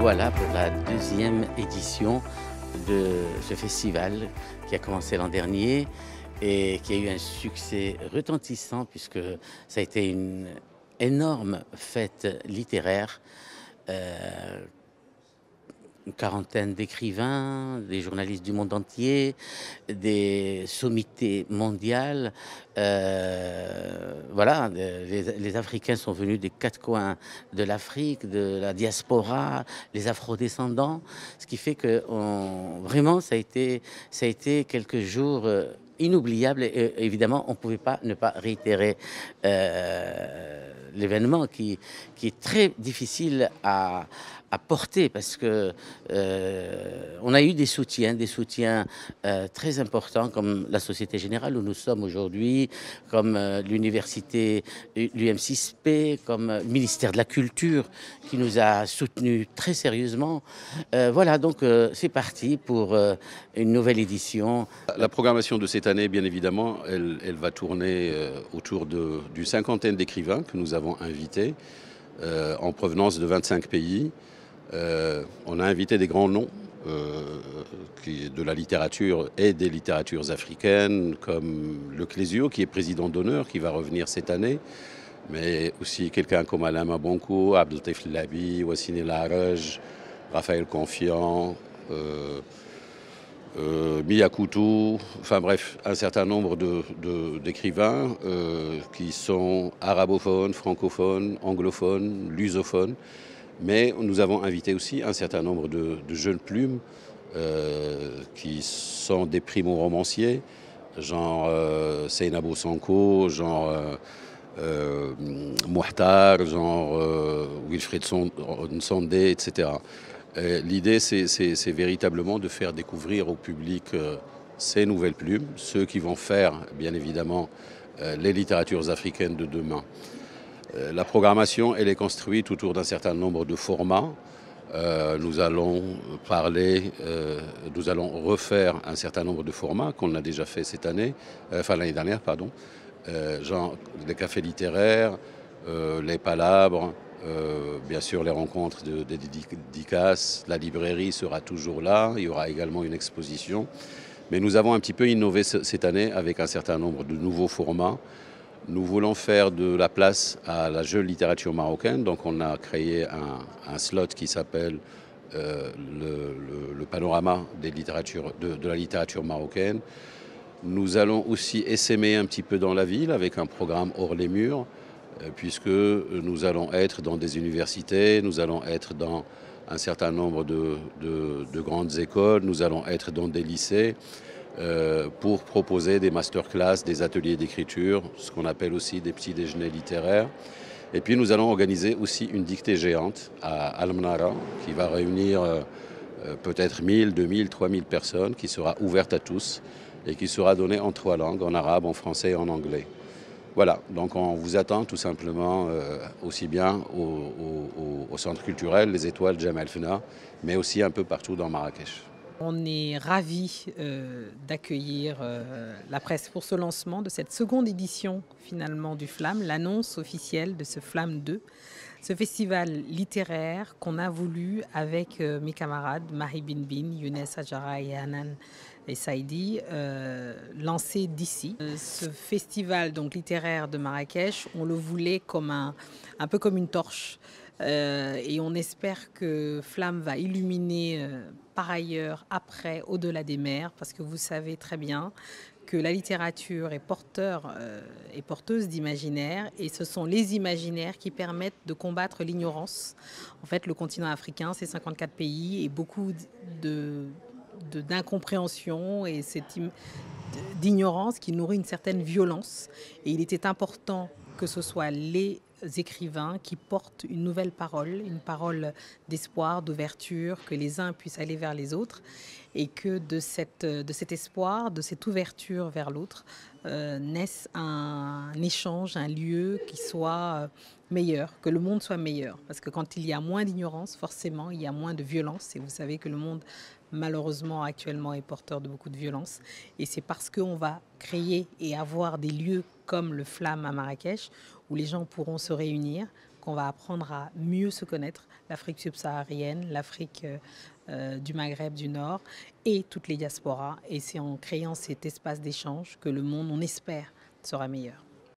revoilà pour la deuxième édition de ce festival qui a commencé l'an dernier et qui a eu un succès retentissant puisque ça a été une énorme fête littéraire. Une quarantaine d'écrivains, des journalistes du monde entier, des sommités mondiales. Voilà, les Africains sont venus des quatre coins de l'Afrique, de la diaspora, les afrodescendants, ce qui fait que vraiment ça a été quelques jours inoubliables et évidemment on ne pouvait pas ne pas réitérer l'événement qui est très difficile à porter parce que on a eu des soutiens très importants comme la Société Générale où nous sommes aujourd'hui, comme l'université, l'UM6P, comme le ministère de la Culture qui nous a soutenus très sérieusement. Voilà, donc c'est parti pour une nouvelle édition. La programmation de cette année, bien évidemment, elle va tourner autour d'une cinquantaine d'écrivains que nous avons invités en provenance de 25 pays. On a invité des grands noms de la littérature et des littératures africaines, comme Le Clésio, qui est président d'honneur, qui va revenir cette année, mais aussi quelqu'un comme Alain Mabonko, Abdeltif Labi, Wassine Larege, Raphaël Confiant, Mia Coutou, enfin bref, un certain nombre d'écrivains qui sont arabophones, francophones, anglophones, lusophones. Mais nous avons invité aussi un certain nombre de jeunes plumes qui sont des primo-romanciers, genre Seynabou Sanko, genre Mouhtar, genre Wilfried Nsondé, etc. L'idée, c'est véritablement de faire découvrir au public ces nouvelles plumes, ceux qui vont faire, bien évidemment, les littératures africaines de demain. La programmation, elle est construite autour d'un certain nombre de formats. Nous allons refaire un certain nombre de formats qu'on a déjà fait cette année, l'année dernière, pardon. Genre les cafés littéraires, les palabres, bien sûr les rencontres des dédicaces, la librairie sera toujours là, il y aura également une exposition. Mais nous avons un petit peu innové cette année avec un certain nombre de nouveaux formats. Nous voulons faire de la place à la jeune littérature marocaine, donc on a créé un slot qui s'appelle le panorama de la littérature marocaine. Nous allons aussi essaimer un petit peu dans la ville avec un programme hors les murs, puisque nous allons être dans des universités, nous allons être dans un certain nombre de grandes écoles, nous allons être dans des lycées, pour proposer des masterclass, des ateliers d'écriture, ce qu'on appelle aussi des petits déjeuners littéraires. Et puis nous allons organiser aussi une dictée géante à Al-Mnara qui va réunir peut-être 1000, 2000, 3000 personnes, qui sera ouverte à tous et qui sera donnée en 3 langues, en arabe, en français et en anglais. Voilà, donc on vous attend tout simplement aussi bien au centre culturel, les Étoiles Jemaa el-Fna, mais aussi un peu partout dans Marrakech. On est ravis d'accueillir la presse pour ce lancement de cette seconde édition finalement du FLAM, l'annonce officielle de ce FLAM 2, ce festival littéraire qu'on a voulu avec mes camarades Mahi Bin, Younes Adjara et Hanan et Saïdi, lancé d'ici. Ce festival donc littéraire de Marrakech, on le voulait comme un peu comme une torche. Et on espère que Flamme va illuminer par ailleurs, après, au-delà des mers, parce que vous savez très bien que la littérature est porteuse d'imaginaire, et ce sont les imaginaires qui permettent de combattre l'ignorance. En fait, le continent africain, c'est 54 pays et beaucoup d'incompréhension et d'ignorance qui nourrit une certaine violence. Et il était important que ce soit les écrivains qui portent une nouvelle parole, une parole d'espoir, d'ouverture, que les uns puissent aller vers les autres et que de cet espoir, de cette ouverture vers l'autre, naisse un échange, un lieu qui soit meilleur, que le monde soit meilleur. Parce que quand il y a moins d'ignorance, forcément, il y a moins de violence. Et vous savez que le monde, malheureusement, actuellement, est porteur de beaucoup de violence. Et c'est parce qu'on va créer et avoir des lieux comme le FLAM à Marrakech, où les gens pourront se réunir, qu'on va apprendre à mieux se connaître, l'Afrique subsaharienne, l'Afrique du Maghreb du Nord et toutes les diasporas. Et c'est en créant cet espace d'échange que le monde, on espère, sera meilleur.